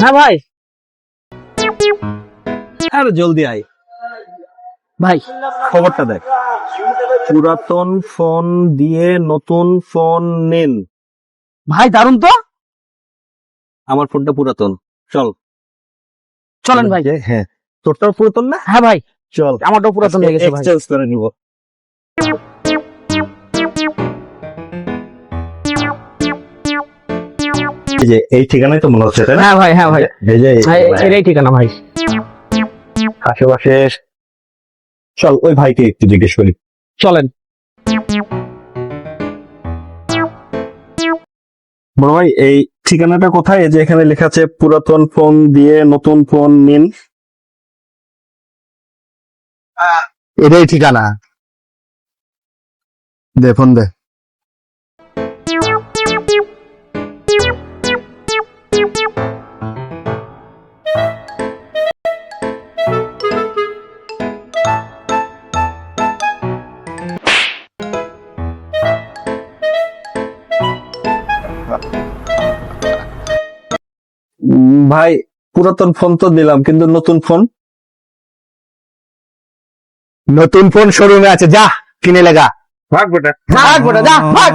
হ্যাঁ ভাই। আরে জলদি আয় ভাই খবরটা দেখ পুরাতন ফোন দিয়ে নতুন ফোন নিন ভাই দারুন তো। আমার ফোনটা পুরাতন চল চলেন ভাই। হ্যাঁ তোরটাও পুরাতন না হ্যাঁ ভাই চল আমারটাও পুরাতন হয়ে গেছে ভাই। এক্সচেঞ্জ করে নিব এই যে এই ঠিকানাই তো মনে হচ্ছে তাই না হ্যাঁ ভাই, হ্যাঁ ভাই, এই যে এটাই ঠিকানা ভাই। আশেপাশে চল ওই ভাইকে একটু জিজ্ঞেস করি চলেন। বড় ভাই এই ঠিকানাটা কোথায় এই যে এখানে লেখা আছে পুরাতন ফোন দিয়ে নতুন ফোন নিন এটাই ঠিকানা, দে ফোন দে। ভাই পুরাতন ফোন তো দিলাম কিন্তু নতুন ফোন নতুন ফোন শোরুমে আছে, যা কিনে লেগা। ভাগ বেটা ভাগ বেটা, যা ভাগ।